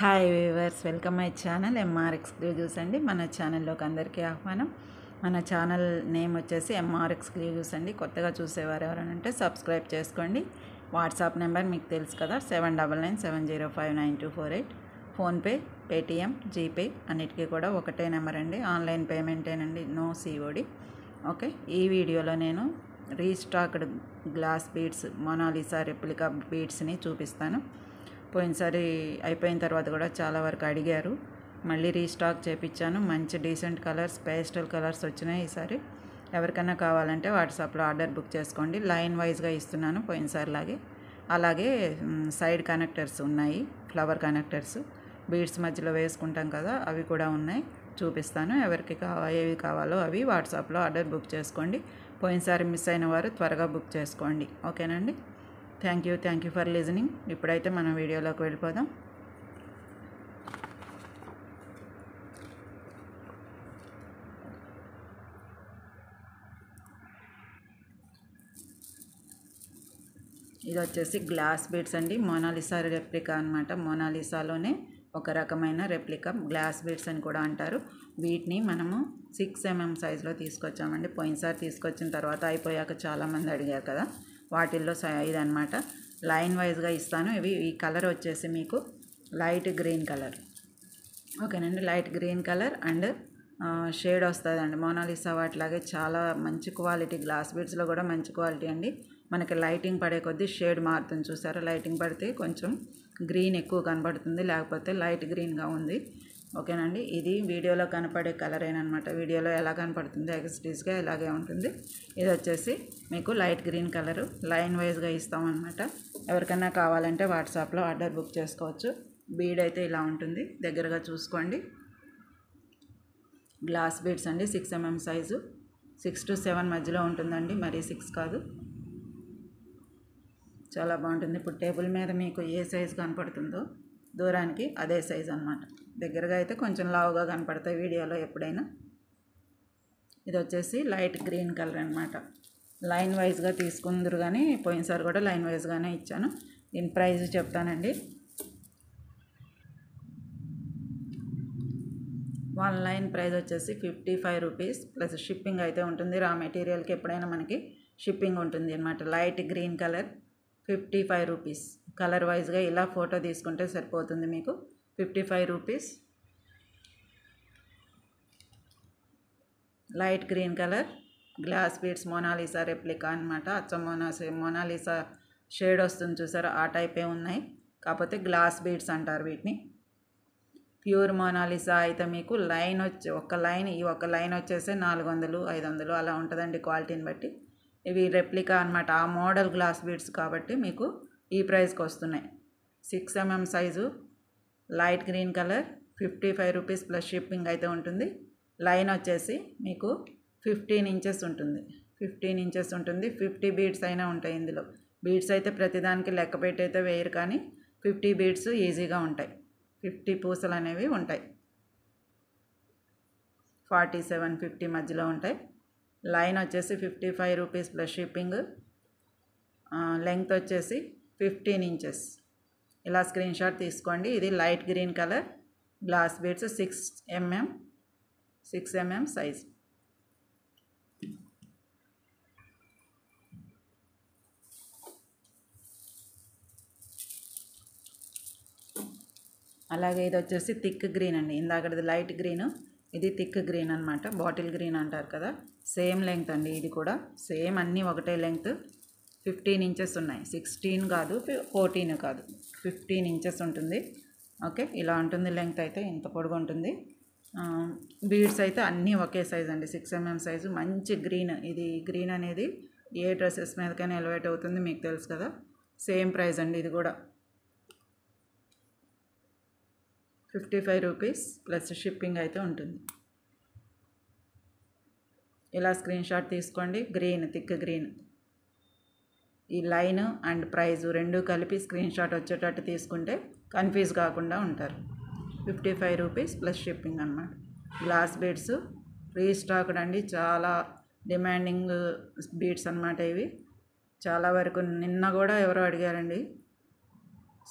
Hi viewers, welcome my channel MR exclusives అండి. మన ఛానల్లోకి అందరికీ ఆహ్వానం. మన ఛానల్ నేమ్ వచ్చేసి ఎంఆర్ ఎక్స్క్లూజివ్స్ అండి. కొత్తగా చూసేవారు ఎవరైనా ఉంటే సబ్స్క్రైబ్ చేసుకోండి. వాట్సాప్ నెంబర్ మీకు తెలుసు కదా, 7997059248. ఫోన్పే, పేటిఎం, జీపే అన్నిటికీ కూడా ఒకటే నెంబర్ అండి. ఆన్లైన్ పేమెంటేనండి, నో సిఓడి. ఓకే, ఈ వీడియోలో నేను restocked glass beads, Mona Lisa replica బీడ్స్ని చూపిస్తాను. పోయినసారి అయిపోయిన తర్వాత కూడా చాలా వరకు అడిగారు, మళ్ళీ రీస్టాక్ చేయించాను. మంచి డీసెంట్ కలర్స్, పేస్టల్ కలర్స్ వచ్చినాయి ఈసారి. ఎవరికైనా కావాలంటే వాట్సాప్లో ఆర్డర్ బుక్ చేసుకోండి. లైన్ వైజ్గా ఇస్తున్నాను పోయినసారిలాగే. అలాగే సైడ్ కనెక్టర్స్ ఉన్నాయి, ఫ్లవర్ కనెక్టర్స్ బీడ్స్ మధ్యలో వేసుకుంటాం కదా, అవి కూడా ఉన్నాయి, చూపిస్తాను. ఎవరికి ఏవి కావాలో అవి వాట్సాప్లో ఆర్డర్ బుక్ చేసుకోండి. పోయినసారి మిస్ అయిన వారు త్వరగా బుక్ చేసుకోండి. ఓకేనండి. Thank you for listening. ఇప్పుడైతే మనం వీడియోలోకి వెళ్ళిపోదాం. ఇది వచ్చేసి గ్లాస్ బీడ్స్ అండి, మొనాలిసా రెప్లికా అనమాట. మొనాలిసాలోనే ఒక రకమైన రెప్లికా, గ్లాస్ బీడ్స్ అని కూడా అంటారు. వీటిని మనము 6mm సైజులో తీసుకొచ్చామండి. పోయినసారి తీసుకొచ్చిన తర్వాత అయిపోయాక చాలామంది అడిగారు కదా, వాటిల్లో ఇదనమాట. లైన్ వైజ్గా ఇస్తాను. ఈ కలర్ వచ్చేసి మీకు లైట్ గ్రీన్ కలర్. ఓకేనండి, light green colour and shade వస్తుందండి. మొనాలిసా వాటిలాగే చాలా మంచి క్వాలిటీ, గ్లాస్ బీడ్స్లో కూడా మంచి క్వాలిటీ అండి. మనకి లైటింగ్ పడే కొద్దీ షేడ్ మారుతుంది, చూసారా? లైటింగ్ పడితే కొంచెం గ్రీన్ ఎక్కువ కనబడుతుంది, లేకపోతే లైట్ గ్రీన్గా ఉంది. ఓకేనండి, ఇది వీడియోలో కనపడే కలర్ ఏనమాట. వీడియోలో ఎలా కనపడుతుందో ఎక్స్టీస్గా ఇలాగే ఉంటుంది. ఇది వచ్చేసి మీకు లైట్ గ్రీన్ కలరు, లైన్ వైజ్గా ఇస్తామన్నమాట. ఎవరికైనా కావాలంటే వాట్సాప్లో ఆర్డర్ బుక్ చేసుకోవచ్చు. బీడ్ అయితే ఇలా ఉంటుంది, దగ్గరగా చూసుకోండి. గ్లాస్ బీడ్స్ అండి, 6mm సైజు, 6 to 7 మధ్యలో ఉంటుందండి, మరీ 6 కాదు. చాలా బాగుంటుంది. ఇప్పుడు టేబుల్ మీద మీకు ఏ సైజు కనపడుతుందో దూరానికి అదే సైజు అనమాట. దగ్గరగా అయితే కొంచెం లావుగా కనపడతాయి వీడియోలో ఎప్పుడైనా. ఇది వచ్చేసి లైట్ గ్రీన్ కలర్ అనమాట. లైన్ వైజ్గా తీసుకుందరు, కానీ పోయినసారి కూడా లైన్ వైజ్గానే ఇచ్చాను. దీని ప్రైస్ చెప్తానండి. 1 లైన్ ప్రైస్ వచ్చేసి 55 రూపీస్ ప్లస్ షిప్పింగ్ అయితే ఉంటుంది. రా మెటీరియల్కి ఎప్పుడైనా మనకి షిప్పింగ్ ఉంటుంది అనమాట. Light green colour 55 rupees. Colour వైజ్గా ఇలా ఫోటో తీసుకుంటే సరిపోతుంది మీకు. 55 rupees. Light green colour glass beads, Mona Lisa replica అనమాట. అచ్చం మొనాలిసా షేడ్ వస్తుంది చూసారా, ఆ టైపే ఉన్నాయి, కాకపోతే గ్లాస్ బీడ్స్ అంటారు వీటిని. ప్యూర్ మొనాలిసా అయితే మీకు లైన్ వచ్చి ఒక లైన్ వచ్చేసి 400, 500 అలా ఉంటుందండి, క్వాలిటీని బట్టి. ఇవి రెప్లికా అనమాట, ఆ మోడల్ గ్లాస్ బీడ్స్ కాబట్టి మీకు ఈ ప్రైస్కి వస్తున్నాయి. 6mm size, light green colour, 55 rupees plus shipping అయితే ఉంటుంది. లైన్ వచ్చేసి మీకు 15 ఇంచెస్ ఉంటుంది. 15 ఇంచెస్ ఉంటుంది. 50 బీడ్స్ అయినా ఉంటాయి ఇందులో. బీడ్స్ అయితే ప్రతిదానికి లెక్క పెట్టి అయితే వేయరు, కానీ 50 బీడ్స్ ఈజీగా ఉంటాయి. 50 పూసలు అనేవి ఉంటాయి. 47, 50 మధ్యలో ఉంటాయి. లైన్ వచ్చేసి 55 రూపీస్ ప్లస్ షిప్పింగ్. లెంగ్త్ వచ్చేసి 15 ఇంచెస్. ఇలా స్క్రీన్ షాట్ తీసుకోండి. ఇది light green colour glass beads, 6mm size. అలాగే ఇది వచ్చేసి థిక్ గ్రీన్ అండి. ఇందాకది లైట్ గ్రీన్, ఇది థిక్ గ్రీన్ అనమాట. బాటిల్ గ్రీన్ అంటారు కదా, సేమ్ లెంగ్త్ అండి. ఇది కూడా సేమ్, అన్నీ ఒకటే లెంగ్త్. 15 ఇంచెస్ ఉన్నాయి. 16 కాదు, 14 కాదు, 15 ఇంచెస్ ఉంటుంది. ఓకే, ఇలా ఉంటుంది లెంగ్త్ అయితే, ఇంత పొడుగు ఉంటుంది. బీడ్స్ అయితే అన్నీ ఒకే సైజ్ అండి, 6mm సైజు. మంచి గ్రీన్. ఇది గ్రీన్ అనేది ఏ డ్రెస్సెస్ మీదకైనా ఎలివేట్ అవుతుంది, మీకు తెలుసు కదా. సేమ్ ప్రైస్ అండి ఇది కూడా, 55 రూపీస్ ప్లస్ షిప్పింగ్ అయితే ఉంటుంది. ఇలా స్క్రీన్ షాట్ తీసుకోండి. Green, thick green. ఈ లైన్ అండ్ ప్రైజు రెండు కలిపి స్క్రీన్ షాట్ వచ్చేటట్టు తీసుకుంటే కన్ఫ్యూజ్ కాకుండా ఉంటారు. 55 రూపీస్ ప్లస్ షిప్పింగ్ అన్నమాట. గ్లాస్ బీడ్స్ రీస్టాక్డ్ అండి, చాలా డిమాండింగ్ బీడ్స్ అన్నమాట ఇవి. చాలా వరకు నిన్న కూడా ఎవరో అడిగారండి,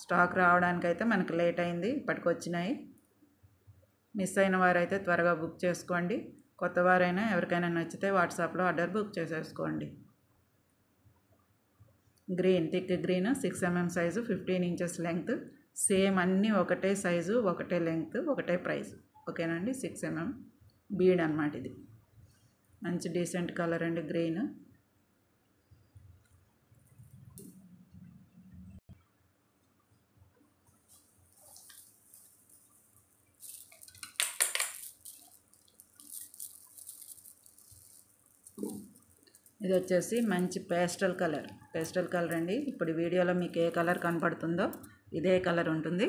స్టాక్ రావడానికైతే మనకు లేట్ అయింది, ఇప్పటికి వచ్చినాయి. మిస్ అయిన వారైతే త్వరగా బుక్ చేసుకోండి. కొత్త వారైనా ఎవరికైనా నచ్చితే వాట్సాప్లో ఆర్డర్ బుక్ చేసేసుకోండి. Green, thick green 6 mm size, 15 inches length. Same అన్నీ ఒకటే సైజు, ఒకటే లెంగ్త్, ఒకటే ప్రైస్. ఓకేనండి. 6 mm బీడ్ అన్నమాట. ఇది మంచి డీసెంట్ కలర్ అండి గ్రీన్. ఇది వచ్చేసి మంచి పేస్టల్ కలర్ అండి. ఇప్పుడు వీడియోలో మీకు ఏ కలర్ కనపడుతుందో ఇదే కలర్ ఉంటుంది.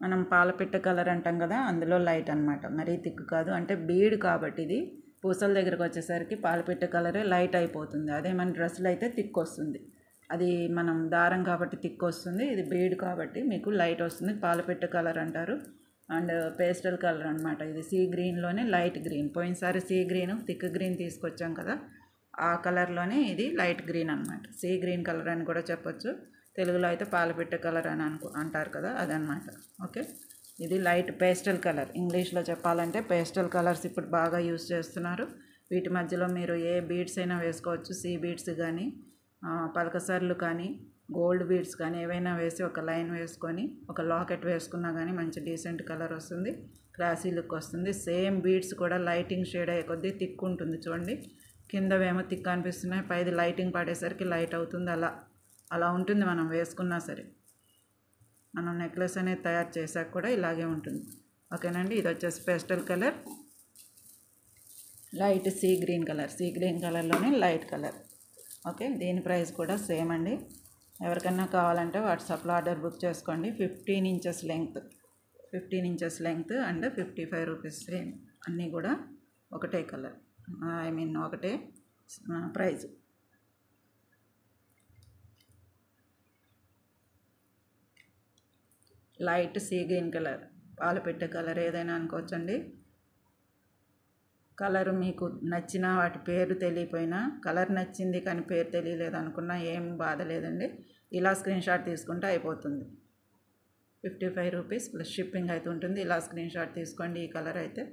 మనం పాలపిట్ట కలర్ అంటాం కదా, అందులో లైట్ అనమాట, మరీ థిక్ కాదు. అంటే బీడ్ కాబట్టి ఇది పూసల దగ్గరకు వచ్చేసరికి పాలపిట్ట కలరే లైట్ అయిపోతుంది. అదే మన డ్రెస్సులు అయితే థిక్ వస్తుంది. అది మనం దారం కాబట్టి థిక్ వస్తుంది, ఇది బీడ్ కాబట్టి మీకు లైట్ వస్తుంది. పాలపిట్ట కలర్ అంటారు. అండ్ పేస్టల్ కలర్ అనమాట. ఇది సీ గ్రీన్లోనే లైట్ గ్రీన్. పోయినసారి సీ గ్రీన్ థిక్ గ్రీన్ తీసుకొచ్చాం కదా, ఆ కలర్లోనే ఇది లైట్ గ్రీన్ అనమాట. సీ గ్రీన్ కలర్ అని కూడా చెప్పొచ్చు. తెలుగులో అయితే పాలపిట్ట కలర్ అని అంటారు కదా, అదనమాట. ఓకే, ఇది లైట్ పేస్టల్ కలర్. ఇంగ్లీష్లో చెప్పాలంటే పేస్టల్ కలర్స్ ఇప్పుడు బాగా యూజ్ చేస్తున్నారు. వీటి మధ్యలో మీరు ఏ బీడ్స్ అయినా వేసుకోవచ్చు. సీ బీడ్స్ కానీ, పలకసర్లు కానీ, గోల్డ్ బీడ్స్ కానీ ఏవైనా వేసి ఒక లైన్ వేసుకొని ఒక లాకెట్ వేసుకున్నా కానీ మంచి డీసెంట్ కలర్ వస్తుంది, క్లాసీ లుక్ వస్తుంది. సేమ్ బీడ్స్ కూడా లైటింగ్ షేడ్ అయ్యే కొద్దీ థిక్ ఉంటుంది. చూడండి, కిందవేమో థిక్ అనిపిస్తున్నాయి, పైది లైటింగ్ పడేసరికి లైట్ అవుతుంది. అలా ఉంటుంది మనం వేసుకున్నా సరే. మనం నెక్లెస్ అనేది తయారు చేసాక కూడా ఇలాగే ఉంటుంది. ఓకేనండి. ఇది వచ్చేసి pastel colour, light sea green కలర్లోనే లైట్ కలర్. ఓకే, దీని ప్రైస్ కూడా సేమ్ అండి. ఎవరికైనా కావాలంటే వాట్సాప్లో ఆర్డర్ బుక్ చేసుకోండి. 15 inches length and 55 rupees. Same అన్నీ కూడా ఒకటే కలర్, ఒకటే price. Light sea green colour, పాలపిట్ట కలర్ ఏదైనా అనుకోవచ్చండి. కలర్ మీకు నచ్చినా వాటి పేరు తెలియపోయినా, కలర్ నచ్చింది కానీ పేరు తెలియలేదు అనుకున్నా ఏం బాధ లేదండి. ఇలా స్క్రీన్ షాట్ తీసుకుంటే అయిపోతుంది. 55 రూపీస్ ప్లస్ షిప్పింగ్ అయితే ఉంటుంది. ఇలా స్క్రీన్ షాట్ తీసుకోండి. ఈ కలర్ అయితే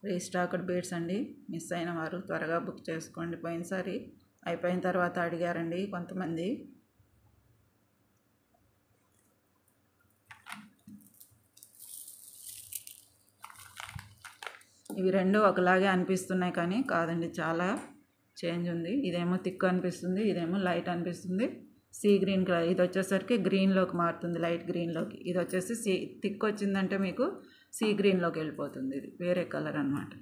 రీస్టాక్డ్ బీడ్స్ అండి. మిస్ అయిన వారు త్వరగా బుక్ చేసుకోండి. పోయినసారి అయిపోయిన తర్వాత అడిగారండి కొంతమంది. ఇవి రెండు ఒకలాగే అనిపిస్తున్నాయి కానీ కాదండి, చాలా చేంజ్ ఉంది. ఇదేమో థిక్ అనిపిస్తుంది, ఇదేమో లైట్ అనిపిస్తుంది. సీ గ్రీన్ కలర్, ఇది వచ్చేసరికి గ్రీన్లోకి మారుతుంది, లైట్ గ్రీన్లోకి. ఇది వచ్చేసి థిక్ వచ్చిందంటే మీకు సీ గ్రీన్లోకి వెళ్ళిపోతుంది. ఇది వేరే కలర్ అన్నమాట.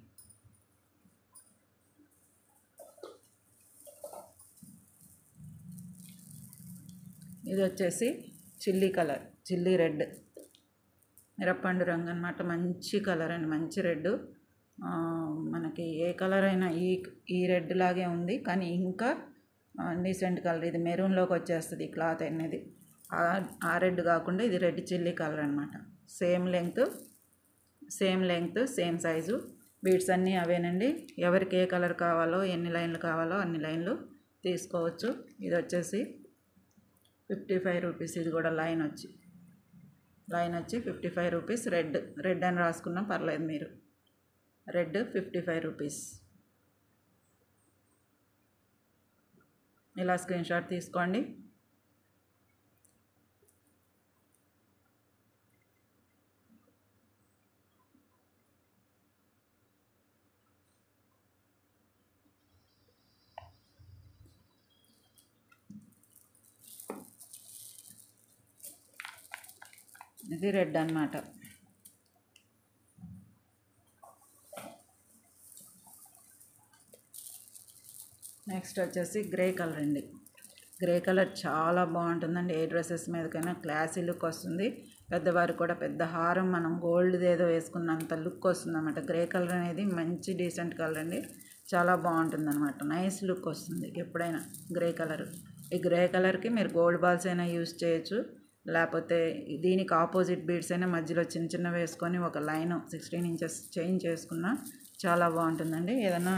ఇది వచ్చేసి చిల్లీ రెడ్, మిరప్పండు రంగు అన్నమాట. మంచి కలర్ అండి, మంచి రెడ్. మనకి ఏ కలర్ అయినా ఈ రెడ్ లాగే ఉంది కానీ ఇంకా డీసెంట్ కలర్. ఇది మెరూన్లోకి వచ్చేస్తుంది ఈ క్లాత్ అనేది. ఆ రెడ్ కాకుండా ఇది రెడ్ చిల్లీ కలర్ అనమాట. Same length same size. Beads అన్నీ అవేనండి. ఎవరికి ఏ కలర్ కావాలో, ఎన్ని లైన్లు కావాలో అన్ని లైన్లు తీసుకోవచ్చు. ఇది వచ్చేసి 55 రూపీస్. ఇది కూడా లైన్ వచ్చి 55 రూపీస్. రెడ్ అని రాసుకున్నా పర్లేదు మీరు. Red 55 rupees. ఇలా స్క్రీన్ షాట్ తీసుకోండి. ఇది రెడ్ అన్నమాట. నెక్స్ట్ వచ్చేసి గ్రే కలర్ అండి. గ్రే కలర్ చాలా బాగుంటుందండి. ఏ డ్రెస్సెస్ మీదకైనా క్లాసీ లుక్ వస్తుంది. పెద్దవారు కూడా పెద్ద హారం మనం గోల్డ్ ఏదో వేసుకున్నంత లుక్ వస్తుంది అన్నమాట. గ్రే కలర్ అనేది మంచి డీసెంట్ కలర్ అండి. చాలా బాగుంటుంది అనమాట. నైస్ లుక్ వస్తుంది ఎప్పుడైనా గ్రే కలర్. ఈ గ్రే కలర్కి మీరు గోల్డ్ బాల్స్ అయినా యూజ్ చేయొచ్చు, లేకపోతే దీనికి ఆపోజిట్ బీడ్స్ అయినా మధ్యలో చిన్న వేసుకొని ఒక లైన్ 16 ఇంచెస్ చైన్ చేసుకున్నా చాలా బాగుంటుందండి. ఏదైనా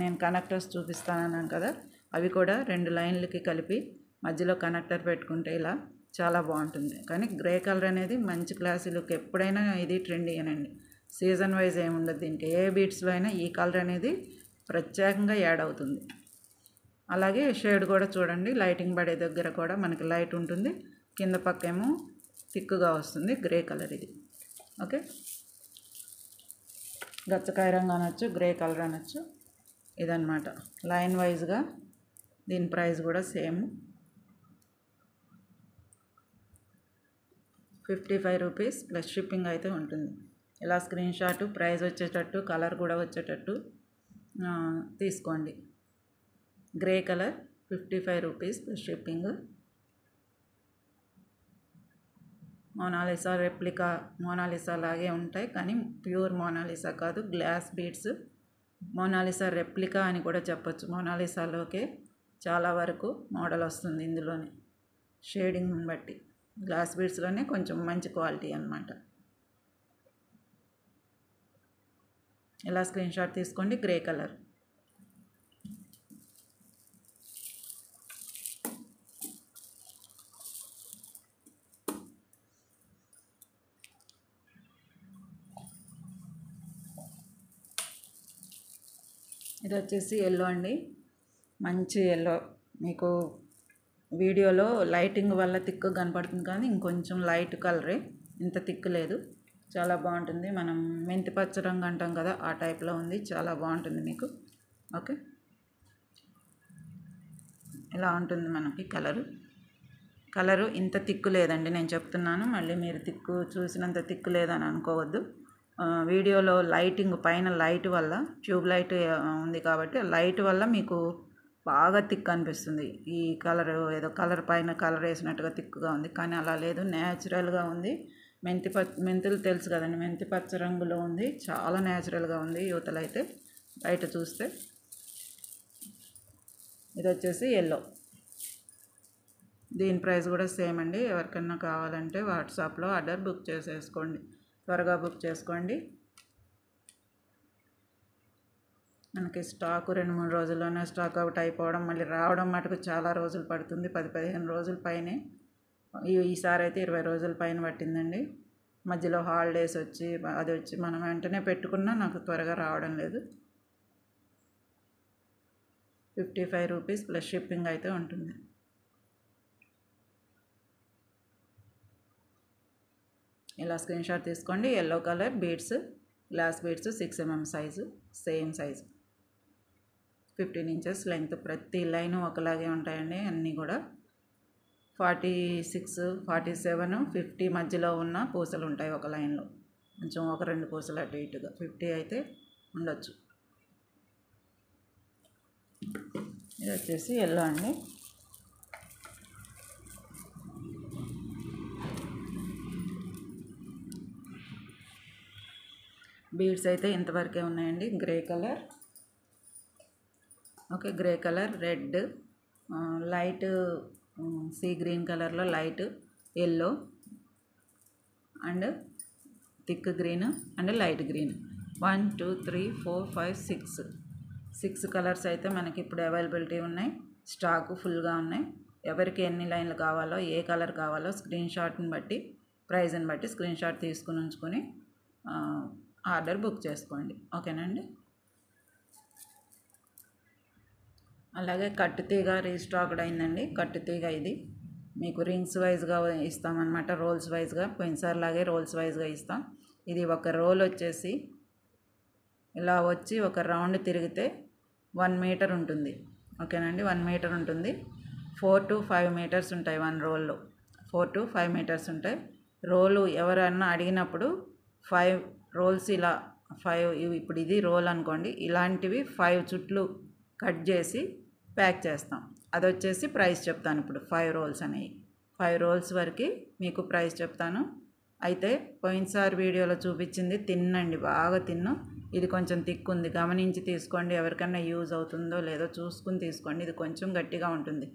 నేను కనెక్టర్స్ చూపిస్తానన్నాను కదా, అవి కూడా 2 లైన్లకి కలిపి మధ్యలో కనెక్టర్ పెట్టుకుంటే ఇలా చాలా బాగుంటుంది. కానీ గ్రే కలర్ అనేది మంచి క్లాసీ లుక్. ఎప్పుడైనా ఇది ట్రెండీయేనండి. సీజన్ వైజ్ ఏముండదు దీనికి. ఏ బీడ్స్లో అయినా ఈ కలర్ అనేది ప్రత్యేకంగా యాడ్ అవుతుంది. అలాగే షేడ్ కూడా చూడండి, లైటింగ్ పడే దగ్గర కూడా మనకి లైట్ ఉంటుంది, కింద పక్కేమో థిక్గా వస్తుంది. గ్రే కలర్ ఇది. ఓకే, గచ్చకాయ రంగు అనొచ్చు, గ్రే కలర్ అనొచ్చు. ఇదన్నమాట లైన్ వైజ్గా. దీని ప్రైస్ కూడా సేమ్ 55 రూపీస్ ప్లస్ షిప్పింగ్ అయితే ఉంటుంది. ఇలా స్క్రీన్ షాట్, ప్రైస్ వచ్చేటట్టు, కలర్ కూడా వచ్చేటట్టు తీసుకోండి. Grey colour 55 rupees plus shipping. Mona Lisa replica, Mona Lisa లాగే ఉంటాయి కానీ ప్యూర్ మోనాలిసా కాదు, గ్లాస్ బీడ్స్. మోనాలిసా రెప్లికా అని కూడా చెప్పొచ్చు. మోనాలిసాలోకే చాలా వరకు మోడల్ వస్తుంది ఇందులోనే, షేడింగ్ బట్టి. గ్లాస్ బీడ్స్లోనే కొంచెం మంచి క్వాలిటీ అన్నమాట. ఇలా స్క్రీన్ షాట్ తీసుకోండి. Grey colour. ఇది వచ్చేసి ఎల్లో అండి, మంచి ఎల్లో. మీకు వీడియోలో లైటింగ్ వల్ల థిక్ కనపడుతుంది కానీ ఇంకొంచెం లైట్ కలరే, ఇంత థిక్ లేదు. చాలా బాగుంటుంది. మనం మెంతి పచ్చ రంగు అంటాం కదా, ఆ టైప్లో ఉంది. చాలా బాగుంటుంది మీకు. ఓకే, ఇలా ఉంటుంది మనకి కలరు ఇంత థిక్ లేదండి, నేను చెప్తున్నాను. మళ్ళీ మీరు థిక్ చూసినంత థిక్ లేదని అనుకోవద్దు. వీడియోలో లైటింగ్, పైన లైట్ వల్ల, ట్యూబ్ లైట్ ఉంది కాబట్టి లైట్ వల్ల మీకు బాగా థిక్ అనిపిస్తుంది. ఈ కలర్ ఏదో కలర్ పైన కలర్ వేసినట్టుగా థిక్గా ఉంది, కానీ అలా లేదు, న్యాచురల్గా ఉంది. మెంతులు తెలుసు కదండి, మెంతి పచ్చ రంగులో ఉంది, చాలా న్యాచురల్గా ఉంది. యువతలైతే బయట చూస్తే. ఇది వచ్చేసి ఎల్లో. దీని ప్రైస్ కూడా సేమ్ అండి. ఎవరికన్నా కావాలంటే వాట్సాప్లో ఆర్డర్ బుక్ చేసేసుకోండి, త్వరగా బుక్ చేసుకోండి. మనకి స్టాకు 2-3 రోజుల్లోనే స్టాక్ అవుట్ అయిపోవడం, మళ్ళీ రావడం మటుకు చాలా రోజులు పడుతుంది. 10-15 రోజుల పైనే. ఈసారి అయితే 20 రోజుల పైన పట్టిందండి. మధ్యలో హాలిడేస్ వచ్చి అది వచ్చి మనం వెంటనే పెట్టుకున్నా నాకు త్వరగా రావడం లేదు. 55 రూపీస్ ప్లస్ షిప్పింగ్ అయితే ఉంటుంది. ఇలా స్క్రీన్ షాట్ తీసుకోండి. Yellow colour beads, glass beads, 6 mm size, same size, 15 inches length. ప్రతి లైను ఒకలాగే ఉంటాయండి అన్నీ కూడా. 46, 47, 50 మధ్యలో ఉన్న పూసలు ఉంటాయి ఒక లైన్లో. కొంచెం 1-2 పూసలు అటు ఇటుగా 50 అయితే ఉండొచ్చు. ఇది వచ్చేసి ఎల్లో అండి. బీడ్స్ అయితే ఇంతవరకే ఉన్నాయండి. Grey colour. Okay, grey colour, red, light sea green కలర్లో light yellow and thick green and light green. 1, 2, 3, 4, 5, 6 colours అయితే మనకి ఇప్పుడు అవైలబిలిటీ ఉన్నాయి. స్టాకు ఫుల్గా ఉన్నాయి. ఎవరికి ఎన్ని లైన్లు కావాలో, ఏ కలర్ కావాలో స్క్రీన్ షాట్ని బట్టి, ప్రైజ్ని బట్టి స్క్రీన్ షాట్ తీసుకుని ఉంచుకొని ఆర్డర్ బుక్ చేసుకోండి. ఓకేనండి. అలాగే కట్టుతీగ రీస్టాక్డ్ అయిందండి. కట్టుతీగ ఇది మీకు రింగ్స్ వైజ్గా ఇస్తామన్నమాట, రోల్స్ వైజ్గా. పోయినసారి లాగే రోల్స్ వైజ్గా ఇస్తాం. ఇది ఒక రోల్ వచ్చేసి ఇలా వచ్చి ఒక రౌండ్ తిరిగితే 1 మీటర్ ఉంటుంది. ఓకేనండి, 1 మీటర్ ఉంటుంది. 4 to 5 మీటర్స్ ఉంటాయి 1 రోల్లో. 4 to 5 మీటర్స్ ఉంటాయి. రోలు ఎవరన్నా అడిగినప్పుడు 5 రోల్స్ ఇలా 5, ఇప్పుడు ఇది రోల్ అనుకోండి, ఇలాంటివి 5 చుట్లు కట్ చేసి ప్యాక్ చేస్తాం. అది వచ్చేసి ప్రైస్ చెప్తాను ఇప్పుడు. 5 రోల్స్ అనేవి, 5 రోల్స్ వరకు మీకు ప్రైస్ చెప్తాను. అయితే పోయినసారి వీడియోలో చూపించింది తిన్నండి, బాగా తిన్ను. ఇది కొంచెం థిక్ ఉంది, గమనించి తీసుకోండి. ఎవరికైనా యూజ్ అవుతుందో లేదో చూసుకుని తీసుకోండి. ఇది కొంచెం గట్టిగా ఉంటుంది.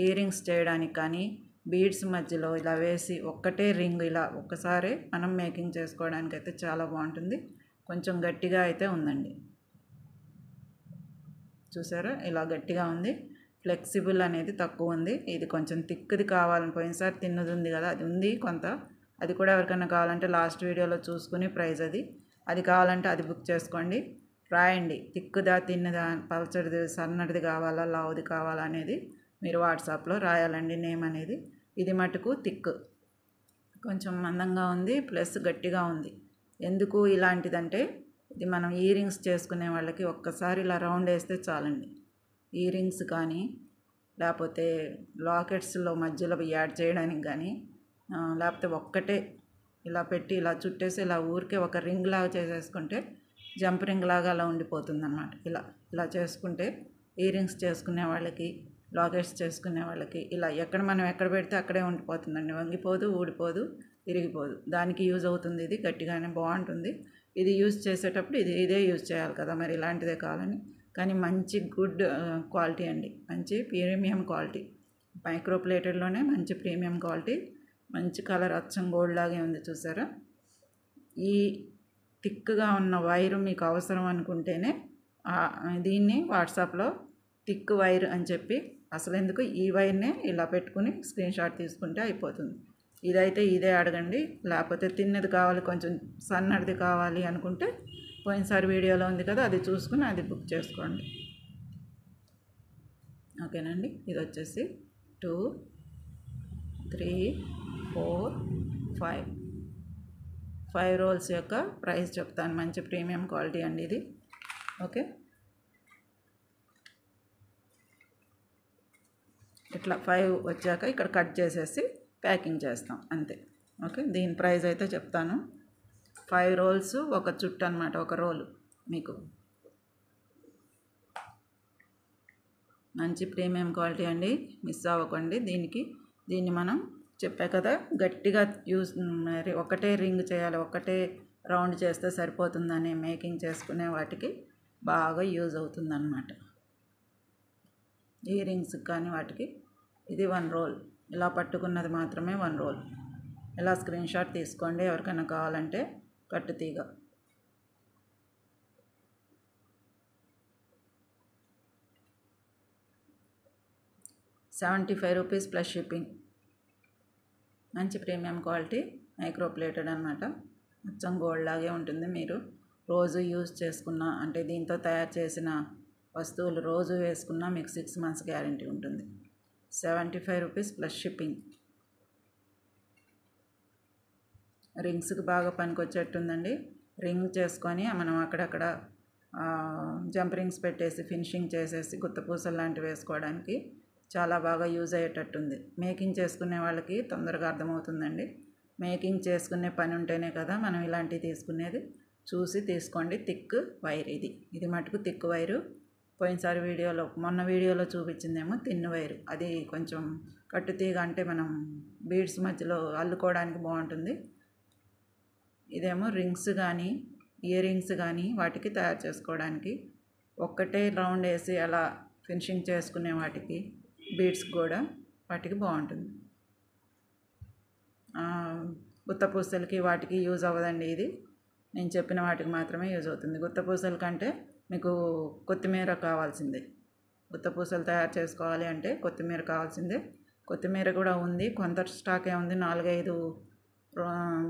ఇయర్ రింగ్స్ చేయడానికి కానీ, బీడ్స్ మధ్యలో ఇలా వేసి ఒక్కటే రింగ్ ఇలా ఒక్కసారి మనం మేకింగ్ చేసుకోవడానికి అయితే చాలా బాగుంటుంది. కొంచెం గట్టిగా అయితే ఉందండి, చూసారా ఇలా గట్టిగా ఉంది. ఫ్లెక్సిబుల్ అనేది తక్కువ ఉంది. ఇది కొంచెం థిక్ది కావాలని పోయినసారి తిన్నది ఉంది కదా, అది ఉంది కొంత. అది కూడా ఎవరికైనా కావాలంటే లాస్ట్ వీడియోలో చూసుకుని ప్రైస్ అది కావాలంటే అది బుక్ చేసుకోండి. రాయండి, థిక్దా తిన్నదా, పల్చడిది సన్నటిది కావాలా లావుది కావాలా అనేది మీరు వాట్సాప్లో రాయాలండి నేమ్ అనేది. ఇది మటుకు థిక్, కొంచెం మందంగా ఉంది, ప్లస్ గట్టిగా ఉంది. ఎందుకు ఇలాంటిదంటే ఇది మనం ఇయర్ రింగ్స్ చేసుకునే వాళ్ళకి ఒక్కసారి ఇలా రౌండ్ వేస్తే చాలండి. ఇయర్ రింగ్స్ కానీ లేకపోతే లాకెట్స్లో మధ్యలో యాడ్ చేయడానికి కానీ, లేకపోతే ఒక్కటే ఇలా పెట్టి ఇలా చుట్టేసి ఇలా ఊరికే ఒక రింగ్ లాగా చేసేసుకుంటే జంప్ రింగ్ లాగా అలా ఉండిపోతుంది అన్నమాట. ఇలా చేసుకుంటే ఇయర్ రింగ్స్ చేసుకునే వాళ్ళకి, లాకెట్స్ చేసుకునే వాళ్ళకి ఇలా మనం ఎక్కడ పెడితే అక్కడే ఉండిపోతుందండి. వంగిపోదు, ఊడిపోదు, ఇరిగిపోదు. దానికి యూజ్ అవుతుంది. ఇది గట్టిగానే బాగుంటుంది. ఇది యూజ్ చేసేటప్పుడు ఇదే యూజ్ చేయాలి కదా, మరి ఇలాంటిదే కావాలని. కానీ మంచి గుడ్ క్వాలిటీ అండి, మంచి ప్రీమియం క్వాలిటీ, మైక్రో ప్లేటెడ్లోనే మంచి ప్రీమియం క్వాలిటీ, మంచి కలర్ అచ్చం గోల్డ్ లాగే ఉంది చూసారా. ఈ థిక్గా ఉన్న వైరు మీకు అవసరం అనుకుంటేనే దీన్ని వాట్సాప్లో థిక్ వైర్ అని చెప్పి, అసలు ఎందుకు ఈ వైర్నే ఇలా పెట్టుకుని స్క్రీన్ షాట్ తీసుకుంటే అయిపోతుంది. ఇదైతే ఇదే అడగండి. లేకపోతే తిన్నది కావాలి, కొంచెం సన్నటిది కావాలి అనుకుంటే పోయినసారి వీడియోలో ఉంది కదా, అది చూసుకుని అది బుక్ చేసుకోండి. ఓకేనండి. ఇది వచ్చేసి 2, 3, 4, 5 రోల్స్ యొక్క ప్రైస్ చెప్తాను. మంచి ప్రీమియం క్వాలిటీ అండి ఇది. ఓకే, ఇట్లా 5 వచ్చాక ఇక్కడ కట్ చేసేసి ప్యాకింగ్ చేస్తాం అంతే. ఓకే, దీని ప్రైస్ అయితే చెప్తాను. 5 రోల్స్ ఒక చుట్టు అనమాట, ఒక రోలు మీకు. మంచి ప్రీమియం క్వాలిటీ అండి, మిస్ అవ్వకండి. దీన్ని మనం చెప్పా కదా, గట్టిగా మరి ఒకటే రింగ్ చేయాలి, ఒకటే రౌండ్ చేస్తే సరిపోతుందని మేకింగ్ చేసుకునే వాటికి బాగా యూజ్ అవుతుందన్నమాట. ఇయర్ రింగ్స్కి కానీ వాటికి ఇది 1 రోల్. ఇలా పట్టుకున్నది మాత్రమే 1 రోల్. ఇలా స్క్రీన్ షాట్ తీసుకోండి ఎవరికైనా కావాలంటే. కట్టు తీగ ₹75 ప్లస్ షిప్పింగ్. మంచి ప్రీమియం క్వాలిటీ, మైక్రో ప్లేటెడ్ అనమాట. మొత్తం గోల్డ్ లాగే ఉంటుంది. మీరు రోజు యూజ్ చేసుకున్న, అంటే దీంతో తయారు చేసిన వస్తువులు రోజు వేసుకున్నా మీకు 6 months గ్యారంటీ ఉంటుంది. ₹75 ప్లస్ షిప్పింగ్. రింగ్స్కి బాగా పనికొచ్చేట్టుందండి. రింగ్ చేసుకొని మనం అక్కడక్కడ జంప్ రింగ్స్ పెట్టేసి ఫినిషింగ్ చేసేసి గుత్తపూసలు లాంటివి వేసుకోవడానికి చాలా బాగా యూజ్ అయ్యేటట్టుంది. మేకింగ్ చేసుకునే వాళ్ళకి తొందరగా అర్థమవుతుందండి. మేకింగ్ చేసుకునే పని ఉంటేనే కదా మనం ఇలాంటివి తీసుకునేది. చూసి తీసుకోండి. థిక్ వైర్ ఇది మటుకు థిక్ వైరు. పోయినసారి మొన్న వీడియోలో చూపించిందేమో తిన్ వైరు. అది కొంచెం కట్టుతీగ, అంటే మనం బీడ్స్ మధ్యలో అల్లుకోవడానికి బాగుంటుంది. ఇదేమో రింగ్స్ కానీ ఇయర్ రింగ్స్ కానీ వాటికి తయారు చేసుకోవడానికి, ఒక్కటే రౌండ్ వేసి అలా ఫినిషింగ్ చేసుకునే వాటికి, బీడ్స్ కూడా వాటికి బాగుంటుంది. గుత్తపూసలకి వాటికి యూజ్ అవ్వదండి ఇది. నేను చెప్పిన వాటికి మాత్రమే యూజ్ అవుతుంది. గుత్తపూసల కంటే మీకు కొత్తిమీర కావాల్సిందే. గుత్తపూసలు తయారు చేసుకోవాలి అంటే కొత్తిమీర కావాల్సిందే. కొత్తిమీర కూడా ఉంది, కొంత స్టాకే ఉంది. 4-5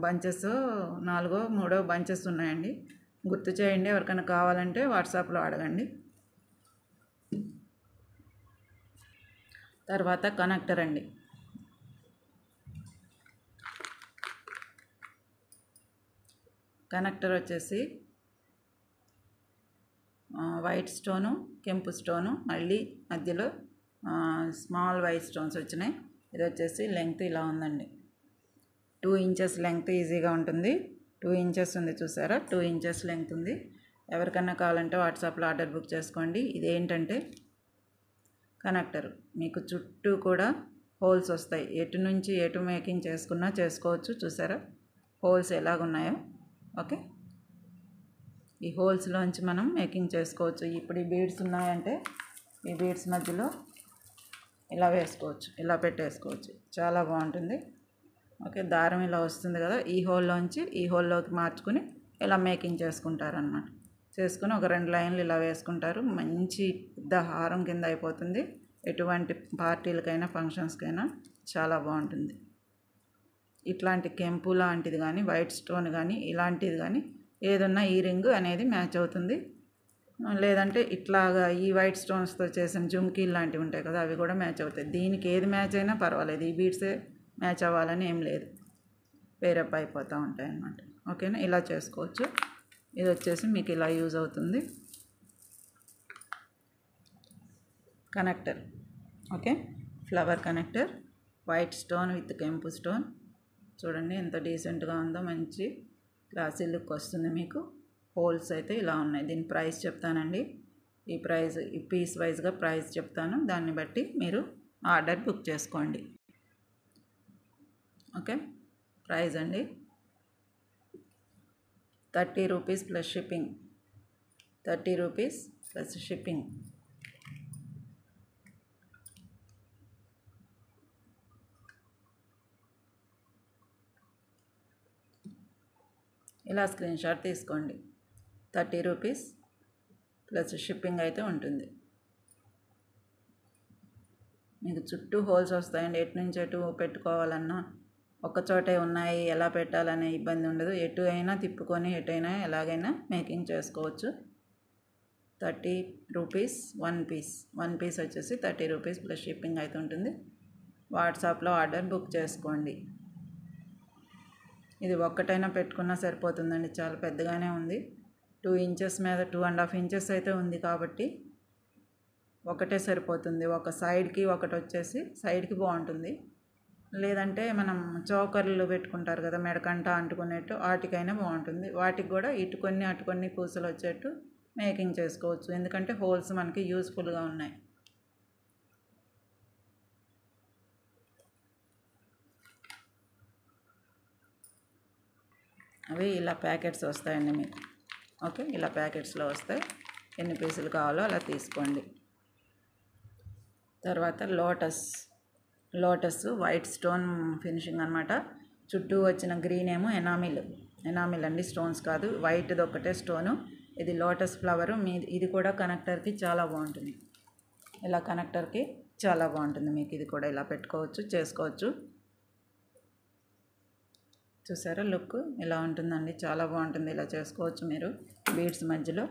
బంచెస్, 4-3 బంచెస్ ఉన్నాయండి. గుర్తు చేయండి, ఎవరికైనా కావాలంటే వాట్సాప్లో అడగండి. తర్వాత కనెక్టర్ అండి. కనెక్టర్ వచ్చేసి వైట్ స్టోను, కెంపు స్టోను, మళ్ళీ మధ్యలో స్మాల్ వైట్ స్టోన్స్ వచ్చినాయి. ఇది వచ్చేసి లెంగ్త్ ఇలా ఉందండి. 2 inches లెంగ్త్ ఈజీగా ఉంటుంది. 2 inches ఉంది చూసారా, 2 inches లెంగ్త్ ఉంది. ఎవరికన్నా కావాలంటే వాట్సాప్లో ఆర్డర్ బుక్ చేసుకోండి. ఇదేంటంటే కనెక్టర్, మీకు చుట్టూ కూడా హోల్స్ వస్తాయి. ఎటు నుంచి ఎటు మేకింగ్ చేసుకున్నా చేసుకోవచ్చు. చూసారా హోల్స్ ఎలాగున్నాయో. ఓకే, ఈ హోల్స్లోంచి మనం మేకింగ్ చేసుకోవచ్చు. ఇప్పుడు ఈ బీడ్స్ ఉన్నాయంటే ఈ బీడ్స్ మధ్యలో ఇలా వేసుకోవచ్చు, ఇలా పెట్టేసుకోవచ్చు. చాలా బాగుంటుంది. ఓకే, దారం ఇలా వస్తుంది కదా, ఈ హోల్లోంచి ఈ హోల్లోకి మార్చుకుని ఇలా మేకింగ్ చేసుకుంటారనమాట. చేసుకుని ఒక 2 లైన్లు ఇలా వేసుకుంటారు. మంచి పెద్ద హారం కింద అయిపోతుంది. ఎటువంటి పార్టీలకైనా ఫంక్షన్స్కైనా చాలా బాగుంటుంది. ఇట్లాంటి కెంపు లాంటిది కానీ వైట్ స్టోన్ కానీ ఇలాంటిది కానీ ఏదన్నా ఈ రింగ్ అనేది మ్యాచ్ అవుతుంది. లేదంటే ఇట్లాగా ఈ వైట్ స్టోన్స్తో చేసిన జుమ్కీలు లాంటివి ఉంటాయి కదా, అవి కూడా మ్యాచ్ అవుతాయి. దీనికి ఏది మ్యాచ్ అయినా పర్వాలేదు, ఈ బీడ్సే మ్యాచ్ అవ్వాలని ఏం లేదు, వేరప్ అయిపోతూ ఉంటాయి అన్నమాట. ఓకేనా, ఇలా చేసుకోవచ్చు. ఇది వచ్చేసి మీకు ఇలా యూజ్ అవుతుంది connector. Okay, flower connector, white stone with కెంపు స్టోన్. చూడండి ఎంత డీసెంట్గా ఉందో, మంచి క్లాసీ లుక్ వస్తుంది మీకు. హోల్స్ అయితే ఇలా ఉన్నాయి. దీని ప్రైస్ చెప్తానండి. ఈ ప్రైస్ ఈ పీస్ వైజ్గా ప్రైస్ చెప్తాను, దాన్ని బట్టి మీరు ఆర్డర్ బుక్ చేసుకోండి. ఓకే, ప్రైస్ అండి 30 rupees plus shipping. 30 rupees plus shipping. ఇలా స్క్రీన్ షాట్ తీసుకోండి. 30 రూపీస్ ప్లస్ షిప్పింగ్ అయితే ఉంటుంది. మీకు చుట్టూ హోల్స్ వస్తాయండి. ఎటు నుంచి ఎటు పెట్టుకోవాలన్నా ఒక్కచోటే ఉన్నాయి, ఎలా పెట్టాలనే ఇబ్బంది ఉండదు. ఎటు అయినా తిప్పుకొని ఎటైనా ఎలాగైనా మేకింగ్ చేసుకోవచ్చు. 30 రూపీస్ వన్ పీస్ వచ్చేసి 30 రూపీస్ ప్లస్ షిప్పింగ్ అయితే ఉంటుంది. వాట్సాప్లో ఆర్డర్ బుక్ చేసుకోండి. ఇది ఒక్కటైనా పెట్టుకున్నా సరిపోతుందండి, చాలా పెద్దగానే ఉంది. 2 ఇంచెస్ మీద 2.5 ఇంచెస్ అయితే ఉంది కాబట్టి ఒకటే సరిపోతుంది. ఒక సైడ్కి ఒకటి వచ్చేసి సైడ్కి బాగుంటుంది. లేదంటే మనం చౌకర్లు పెట్టుకుంటారు కదా మెడకంట అంటుకునేట్టు, వాటికైనా బాగుంటుంది. వాటికి కూడా ఇటు కొన్ని అటు కొన్ని పూసలు వచ్చేట్టు మేకింగ్ చేసుకోవచ్చు, ఎందుకంటే హోల్స్ మనకి యూస్ఫుల్గా ఉన్నాయి. అవి ఇలా ప్యాకెట్స్ వస్తాయండి మీకు. ఓకే, ఇలా ప్యాకెట్స్లో వస్తాయి. ఎన్ని పీసులు కావాలో అలా తీసుకోండి. తర్వాత లోటస్ వైట్ స్టోన్ ఫినిషింగ్ అనమాట. చుట్టూ వచ్చిన గ్రీన్ ఏమో ఎనామిల్ అండి, స్టోన్స్ కాదు, వైట్ది ఒక్కటే స్టోను. ఇది లోటస్ ఫ్లవరు. ఇది కూడా కనెక్టర్కి చాలా బాగుంటుంది. ఇలా కనెక్టర్కి చాలా బాగుంటుంది మీకు. ఇది కూడా ఇలా పెట్టుకోవచ్చు, చేసుకోవచ్చు. చూసారా లుక్ ఇలా ఉంటుందండి, చాలా బాగుంటుంది. ఇలా చేసుకోవచ్చు మీరు బీడ్స్ మధ్యలో.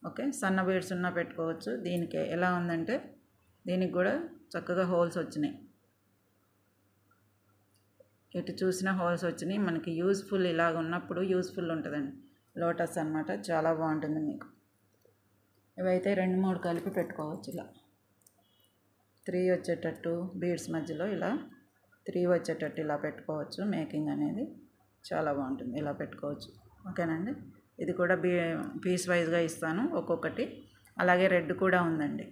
ఓకే, సన్న బీడ్స్ ఉన్నా పెట్టుకోవచ్చు. దీనికి ఎలా ఉందంటే దీనికి కూడా చక్కగా హోల్స్ వచ్చినాయి, ఎటు చూసినా హోల్స్ వచ్చినాయి. మనకి యూస్ఫుల్ ఇలాగ ఉన్నప్పుడు యూస్ఫుల్ ఉంటుందండి. లోటస్ అనమాట, చాలా బాగుంటుంది మీకు. ఇవైతే 2-3 కలిపి పెట్టుకోవచ్చు. ఇలా 3 వచ్చేటట్టు బీడ్స్ మధ్యలో ఇలా 3 వచ్చేటట్టు ఇలా పెట్టుకోవచ్చు. మేకింగ్ అనేది చాలా బాగుంటుంది, ఇలా పెట్టుకోవచ్చు. ఓకేనండి, ఇది కూడా పీస్ వైజ్గా ఇస్తాను ఒక్కొక్కటి. అలాగే రెడ్ కూడా ఉందండి.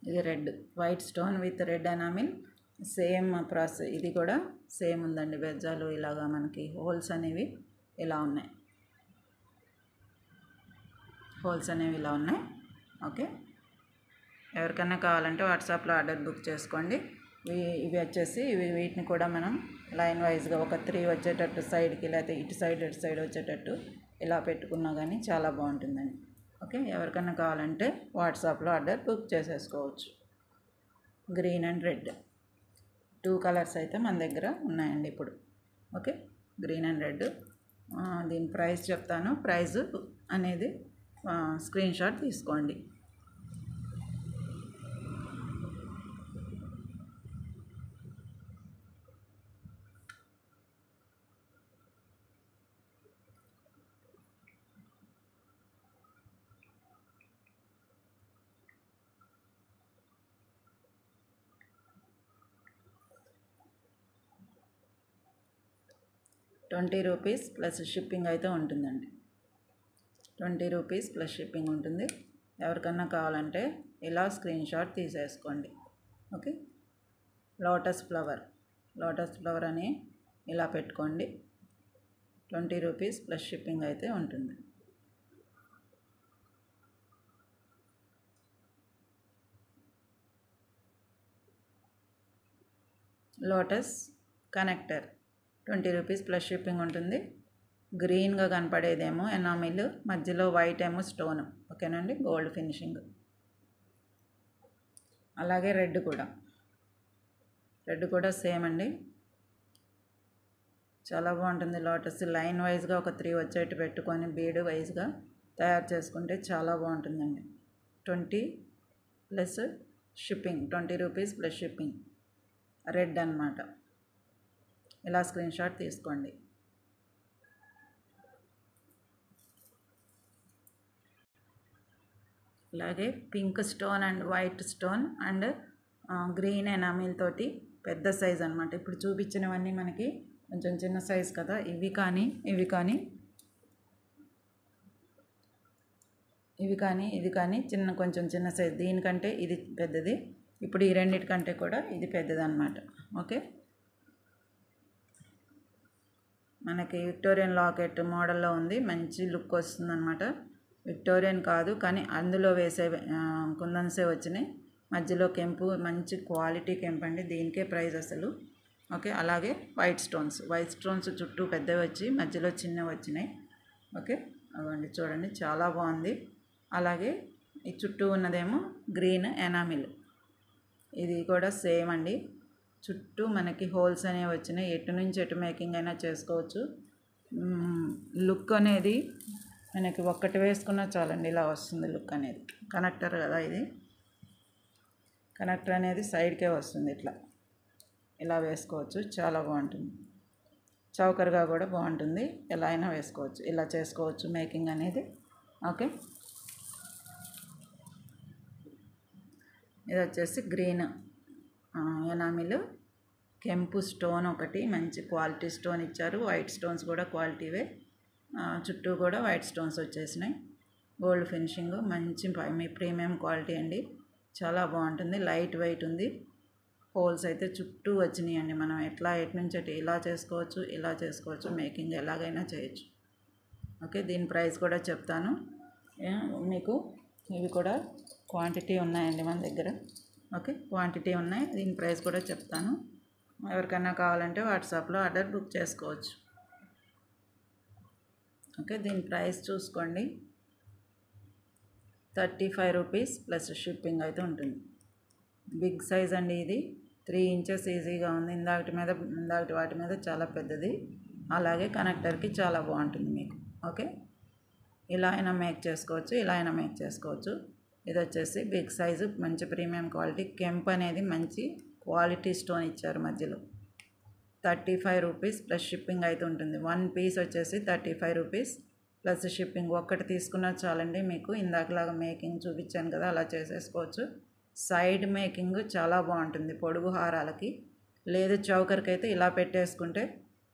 ఇది red, white stone with red enamel, same process. ఇది కూడా సేమ్ ఉందండి. బెజ్జాలు ఇలాగా మనకి హోల్స్ అనేవి ఇలా ఉన్నాయి. ఓకే, ఎవరికైనా కావాలంటే వాట్సాప్లో ఆర్డర్ బుక్ చేసుకోండి. ఇవి వచ్చేసి వీటిని కూడా మనం లైన్ వైజ్గా ఒక 3 వచ్చేటట్టు సైడ్కి, లేకపోతే ఇటు సైడ్ వచ్చేటట్టు ఇలా పెట్టుకున్నా కానీ చాలా బాగుంటుందండి. ఓకే, ఎవరికైనా కావాలంటే వాట్సాప్లో ఆర్డర్ బుక్ చేసేసుకోవచ్చు. గ్రీన్ అండ్ రెడ్ 2 కలర్స్ అయితే మన దగ్గర ఉన్నాయండి ఇప్పుడు. Okay, green and red. దీని ప్రైస్ చెప్తాను. ప్రైస్ అనేది స్క్రీన్ షాట్ తీసుకోండి. ₹20 ప్లస్ షిప్పింగ్ అయితే ఉంటుందండి. 20 రూపీస్ ప్లస్ షిప్పింగ్ ఉంటుంది. ఎవరికన్నా కావాలంటే ఇలా స్క్రీన్ షాట్ తీసేసుకోండి. ఓకే, లోటస్ ఫ్లవర్ అని ఇలా పెట్టుకోండి. 20 రూపీస్ ప్లస్ షిప్పింగ్ అయితే ఉంటుంది. Lotus connector 20 rupees plus shipping ఉంటుంది. గ్రీన్గా కనపడేదేమో ఎనామిల్, మధ్యలో వైట్ ఏమో స్టోన్. ఓకేనండి, గోల్డ్ ఫినిషింగ్. అలాగే రెడ్ కూడా సేమ్ అండి, చాలా బాగుంటుంది. లోటస్ లైన్ వైజ్గా ఒక 3 వచ్చేట్టు పెట్టుకొని బీడ్ వైజ్గా తయారు చేసుకుంటే చాలా బాగుంటుందండి. 20 plus shipping, 20 rupees plus shipping. Red అన్నమాట. ఇలా స్క్రీన్ షాట్ తీసుకోండి. అలాగే pink stone and white stone and green enamel తోటి పెద్ద సైజ్ అనమాట. ఇప్పుడు చూపించినవన్నీ మనకి కొంచెం చిన్న సైజ్ కదా. ఇవి కానీ ఇది కానీ కొంచెం చిన్న సైజ్. దీనికంటే ఇది పెద్దది. ఇప్పుడు ఈ రెండింటికంటే కూడా ఇది పెద్దది అనమాట. ఓకే, మనకి విక్టోరియన్ లాకెట్ మోడల్లో ఉంది. మంచి లుక్ వస్తుందన్నమాట. విక్టోరియన్ కాదు కానీ అందులో వేసే కుందన్సే వచ్చినాయి. మధ్యలో కెంపు, మంచి క్వాలిటీ కెంపు అండి. దీనికే ప్రైస్ అసలు. ఓకే, అలాగే వైట్ స్టోన్స్ చుట్టూ పెద్దవి వచ్చి మధ్యలో చిన్నవి వచ్చినాయి. ఓకే, అవండి చూడండి, చాలా బాగుంది. అలాగే ఈ చుట్టూ ఉన్నదేమో గ్రీన్ ఎనామిల్. ఇది కూడా సేమ్ అండి. చుట్టూ మనకి హోల్స్ అనేవి వచ్చినాయి. ఎటు నుంచి ఎటు మేకింగ్ అయినా చేసుకోవచ్చు. లుక్ అనేది మనకి ఒక్కటి వేసుకున్నా చాలండి, ఇలా వస్తుంది లుక్ అనేది. కనెక్టర్ కదా ఇది, కనెక్టర్ అనేది సైడ్కే వస్తుంది. ఇలా వేసుకోవచ్చు, చాలా బాగుంటుంది. చౌకర్గా కూడా బాగుంటుంది. ఎలా అయినా వేసుకోవచ్చు, ఇలా చేసుకోవచ్చు మేకింగ్ అనేది. ఓకే, ఇది వచ్చేసి గ్రీన్ ఎనామిల్, కెంపు స్టోన్ ఒకటి, మంచి క్వాలిటీ స్టోన్ ఇచ్చారు. వైట్ స్టోన్స్ కూడా క్వాలిటీవే. చుట్టూ కూడా వైట్ స్టోన్స్ వచ్చేసినాయి. గోల్డ్ ఫినిషింగ్, మంచి ప్రీమియం క్వాలిటీ అండి. చాలా బాగుంటుంది. లైట్ వెయిట్ ఉంది. హోల్స్ అయితే చుట్టూ వచ్చినాయి అండి. మనం ఎటు నుంచి అటు ఇలా చేసుకోవచ్చు. మేకింగ్ ఎలాగైనా చేయొచ్చు. ఓకే, దీని ప్రైస్ కూడా చెప్తాను మీకు. ఇవి కూడా క్వాంటిటీ ఉన్నాయండి మన దగ్గర. ఓకే, క్వాంటిటీ ఉన్నాయి. దీని ప్రైస్ కూడా చెప్తాను. ఎవరికైనా కావాలంటే వాట్సాప్లో ఆర్డర్ బుక్ చేసుకోవచ్చు. ఓకే, దీని ప్రైస్ చూసుకోండి. 35 రూపీస్ ప్లస్ షిప్పింగ్ అయితే ఉంటుంది. బిగ్ సైజ్ అండి ఇది. 3 ఇంచెస్ ఈజీగా ఉంది. ఇందాకటి వాటి మీద చాలా పెద్దది. అలాగే కనెక్టర్కి చాలా బాగుంటుంది మీకు. ఓకే, ఇలా అయినా మేక్ చేసుకోవచ్చు. ఇది వచ్చేసి బిగ్ సైజు, మంచి ప్రీమియం క్వాలిటీ. కెంప్ అనేది మంచి క్వాలిటీ స్టోన్ ఇచ్చారు మధ్యలో. 35 రూపీస్ ప్లస్ షిప్పింగ్ అయితే ఉంటుంది. 1 పీస్ వచ్చేసి 35 రూపీస్ ప్లస్ షిప్పింగ్. ఒక్కటి తీసుకున్నా చాలండి మీకు. ఇందాకలాగా మేకింగ్ చూపించాను కదా, అలా చేసేసుకోవచ్చు. సైడ్ మేకింగ్ చాలా బాగుంటుంది. పొడుగు హారాలకి లేదు చౌకర్కి అయితే ఇలా పెట్టేసుకుంటే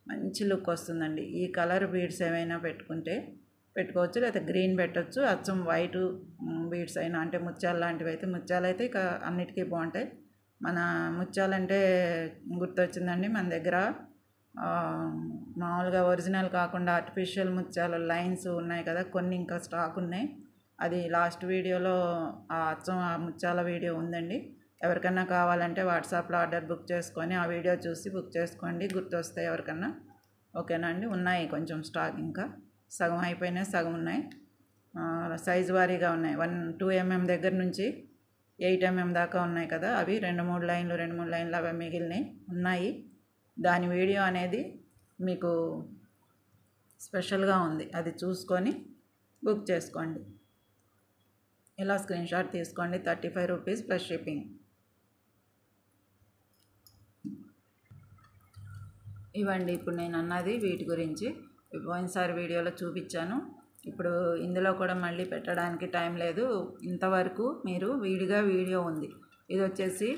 మంచి లుక్ వస్తుందండి. ఈ కలర్ బీడ్స్ ఏమైనా పెట్టుకోవచ్చు, లేకపోతే గ్రీన్ పెట్టచ్చు. అచ్చం వైట్ బీడ్స్ అయినా, అంటే ముత్యాలు లాంటివి అయితే, ముత్యాలు అయితే ఇక అన్నిటికీ బాగుంటాయి. మన ముత్యాలంటే గుర్తొచ్చిందండి, మన దగ్గర మామూలుగా ఒరిజినల్ కాకుండా ఆర్టిఫిషియల్ ముత్యాలు లైన్స్ ఉన్నాయి కదా, కొన్ని ఇంకా స్టాక్ ఉన్నాయి. అది లాస్ట్ వీడియోలో అచ్చం ఆ ముత్యాల వీడియో ఉందండి. ఎవరికన్నా కావాలంటే వాట్సాప్లో ఆర్డర్ బుక్ చేసుకొని ఆ వీడియో చూసి బుక్ చేసుకోండి, గుర్తొస్తాయి ఎవరికన్నా. ఓకేనా అండి, ఉన్నాయి కొంచెం స్టాక్. ఇంకా సగం అయిపోయినాయి, సగం ఉన్నాయి. సైజు వారీగా ఉన్నాయి. 2 mm దగ్గర నుంచి 8 mm దాకా ఉన్నాయి కదా, అవి 2-3 లైన్లు అవి మిగిలినాయి ఉన్నాయి. దాని వీడియో అనేది మీకు స్పెషల్గా ఉంది, అది చూసుకొని బుక్ చేసుకోండి. ఇలా స్క్రీన్ షాట్ తీసుకోండి. 35 రూపీస్ ప్లస్ షిప్పింగ్. ఇవ్వండి ఇప్పుడు నేను అన్నది వీటి గురించి. పోయినసారి వీడియోలో చూపించాను. ఇప్పుడు ఇందులో కూడా మళ్ళీ పెట్టడానికి టైం లేదు. ఇంతవరకు మీరు విడిగా వీడియో ఉంది. ఇది వచ్చేసి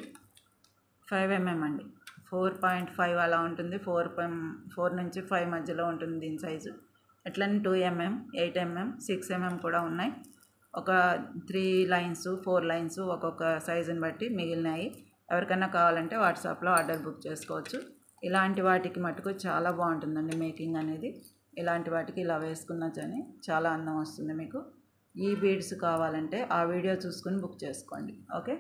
5 mm అండి. 4.5 అలా ఉంటుంది. 4 నుంచి 5 మధ్యలో ఉంటుంది దీని సైజు. అట్లనే 2 mm, 8 mm, 6 mm కూడా ఉన్నాయి. ఒక 3 లైన్స్ 4 లైన్స్ ఒక్కొక్క సైజుని బట్టి మిగిలినాయి. ఎవరికైనా కావాలంటే వాట్సాప్లో ఆర్డర్ బుక్ చేసుకోవచ్చు. ఇలాంటి వాటికి మటుకు చాలా బాగుంటుందండి మేకింగ్ అనేది. ఇలాంటి వాటికి ఇలా వేసుకున్నా కానీ చాలా అందం వస్తుంది మీకు. ఈ బీడ్స్ కావాలంటే ఆ వీడియో చూసుకుని బుక్ చేసుకోండి. ఓకే,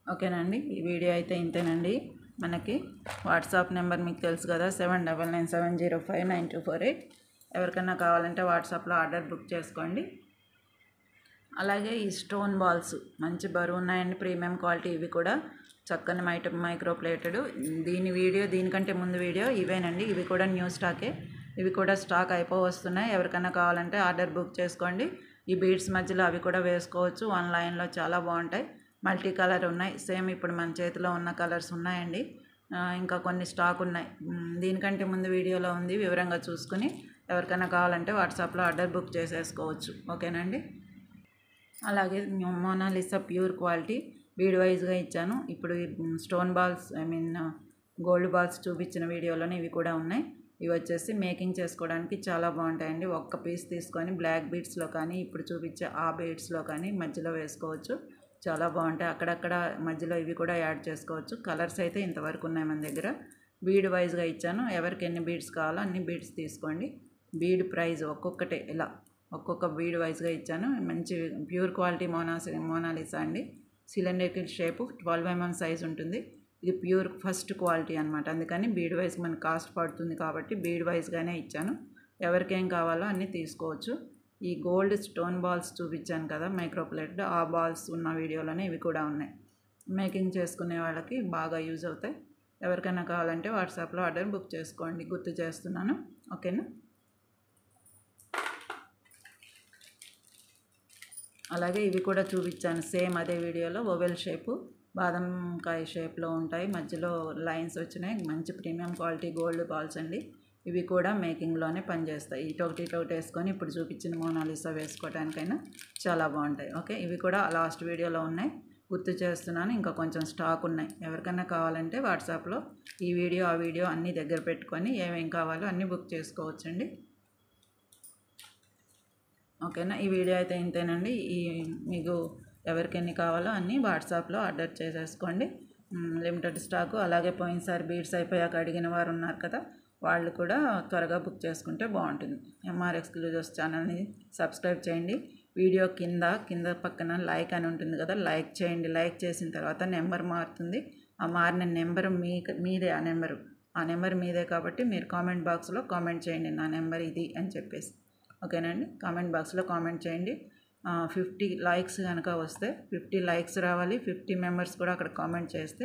ఓకేనండి, ఈ వీడియో అయితే ఇంతేనండి. మనకి వాట్సాప్ నెంబర్ మీకు తెలుసు కదా, 7997059248. ఎవరికైనా కావాలంటే వాట్సాప్లో ఆర్డర్ బుక్ చేసుకోండి. అలాగే ఈ స్టోన్ బాల్స్ మంచి బరువు ఉన్నాయండి, ప్రీమియం క్వాలిటీ. ఇవి కూడా చక్కని మైక్రో ప్లేటెడ్. దీనికంటే ముందు వీడియో ఇవేనండి. ఇవి కూడా న్యూ స్టాకే. ఇవి కూడా స్టాక్ వస్తున్నాయి. ఎవరికైనా కావాలంటే ఆర్డర్ బుక్ చేసుకోండి. ఈ బీడ్స్ మధ్యలో అవి కూడా వేసుకోవచ్చు. ఆన్లైన్లో చాలా బాగుంటాయి. మల్టీ కలర్ ఉన్నాయి. సేమ్ ఇప్పుడు మన చేతిలో ఉన్న కలర్స్ ఉన్నాయండి. ఇంకా కొన్ని స్టాక్ ఉన్నాయి. దీనికంటే ముందు వీడియోలో ఉంది, వివరంగా చూసుకుని ఎవరికైనా కావాలంటే వాట్సాప్లో ఆర్డర్ బుక్ చేసేసుకోవచ్చు. ఓకేనండి. అలాగే మోనాలిసా ప్యూర్ క్వాలిటీ బీడ్ వైజ్గా ఇచ్చాను. ఇప్పుడు స్టోన్ బాల్స్ గోల్డ్ బాల్స్ చూపించిన వీడియోలోనే ఇవి కూడా ఉన్నాయి. ఇవి వచ్చేసి మేకింగ్ చేసుకోవడానికి చాలా బాగుంటాయండి. ఒక్క పీస్ తీసుకొని బ్లాక్ బీడ్స్లో కానీ ఇప్పుడు చూపించే ఆ బీడ్స్లో కానీ మధ్యలో వేసుకోవచ్చు. చాలా బాగుంటాయి. అక్కడక్కడ మధ్యలో ఇవి కూడా యాడ్ చేసుకోవచ్చు. కలర్స్ అయితే ఇంతవరకు ఉన్నాయి మన దగ్గర. బీడ్ వైజ్గా ఇచ్చాను. ఎవరికి ఎన్ని బీడ్స్ కావాలో అన్ని బీడ్స్ తీసుకోండి. బీడ్ ప్రైస్ ఒక్కొక్కటే ఇలా ఒక్కొక్క బీడ్ వైజ్గా ఇచ్చాను. మంచి ప్యూర్ క్వాలిటీ మోనాలిసా అండి. సిలిండర్ షేపు 12 mm సైజ్ ఉంటుంది. ఇది ప్యూర్ ఫస్ట్ క్వాలిటీ అనమాట. అందుకని బీడ్ వైజ్ మనకు కాస్ట్ పడుతుంది కాబట్టి బీడ్ వైజ్గానే ఇచ్చాను. ఎవరికేం కావాలో అన్నీ తీసుకోవచ్చు. ఈ గోల్డ్ స్టోన్ బాల్స్ చూపించాను కదా మైక్రో ప్లేట్, ఆ బాల్స్ ఉన్న వీడియోలోనే ఇవి కూడా ఉన్నాయి. మేకింగ్ చేసుకునే వాళ్ళకి బాగా యూజ్ అవుతాయి. ఎవరికైనా కావాలంటే వాట్సాప్లో ఆర్డర్ బుక్ చేసుకోండి. గుర్తు చేస్తున్నాను. ఓకేనా. అలాగే ఇవి కూడా చూపించాను సేమ్ అదే వీడియోలో. ఓవెల్ షేపు బాదంకాయ షేప్లో ఉంటాయి. మధ్యలో లైన్స్ వచ్చినాయి. మంచి ప్రీమియం క్వాలిటీ గోల్డ్ బాల్స్ అండి. ఇవి కూడా మేకింగ్లోనే పనిచేస్తాయి. ఇటొకటి వేసుకొని ఇప్పుడు చూపించిన మోనాలిసా వేసుకోవడానికైనా చాలా బాగుంటాయి. ఓకే, ఇవి కూడా లాస్ట్ వీడియోలో ఉన్నాయి. గుర్తు చేస్తున్నాను. ఇంకా కొంచెం స్టాక్ ఉన్నాయి. ఎవరికైనా కావాలంటే వాట్సాప్లో ఈ వీడియో ఆ వీడియో అన్నీ దగ్గర పెట్టుకొని ఏమేం కావాలో అన్నీ బుక్ చేసుకోవచ్చండి. ఓకేనా. ఈ వీడియో అయితే ఇంతేనండి. మీకు ఎవరికి ఎన్ని కావాలో అన్నీ వాట్సాప్లో ఆర్డర్ చేసేసుకోండి. Limited stock. అలాగే పోయినసారి బీడ్స్ అయిపోయాక అడిగిన వారు ఉన్నారు కదా, వాళ్ళు కూడా త్వరగా బుక్ చేసుకుంటే బాగుంటుంది. ఎంఆర్ ఎక్స్క్లూజివ్స్ ఛానల్ని సబ్స్క్రైబ్ చేయండి. వీడియో కింద పక్కన లైక్ అని ఉంటుంది కదా, లైక్ చేయండి. లైక్ చేసిన తర్వాత నెంబర్ మారుతుంది. ఆ మారిన నెంబర్ మీదే. ఆ నెంబర్ మీదే కాబట్టి మీరు కామెంట్ బాక్స్లో కామెంట్ చేయండి, నా నెంబర్ ఇది అని చెప్పేసి. ఓకేనండి. కామెంట్ బాక్స్లో కామెంట్ చేయండి. 50 లైక్స్ కనుక వస్తే 50 లైక్స్ రావాలి. 50 మెంబర్స్ కూడా అక్కడ కామెంట్ చేస్తే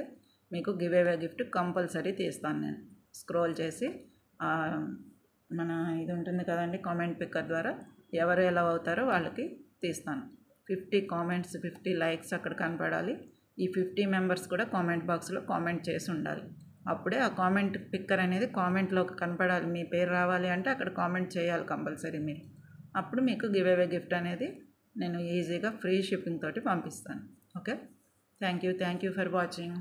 మీకు గివ్ అవే గిఫ్ట్ కంపల్సరీ తీస్తాను. నేను స్క్రోల్ చేసి మన ఇది ఉంటుంది కదండి కామెంట్ పిక్కర్ ద్వారా ఎవరు ఎలా అవుతారో వాళ్ళకి తీస్తాను. 50 కామెంట్స్ 50 లైక్స్ అక్కడ కనపడాలి. ఈ 50 మెంబర్స్ కూడా కామెంట్ బాక్స్లో కామెంట్ చేసి ఉండాలి. అప్పుడే ఆ కామెంట్ పిక్కర్ అనేది కామెంట్లోకి కనపడాలి. మీ పేరు రావాలి అంటే అక్కడ కామెంట్ చేయాలి కంపల్సరీ మీరు. అప్పుడు మీకు గివ్ అవే గిఫ్ట్ అనేది నేను ఈజీగా ఫ్రీ షిప్పింగ్ తోటి పంపిస్తాను. Okay, thank you for watching.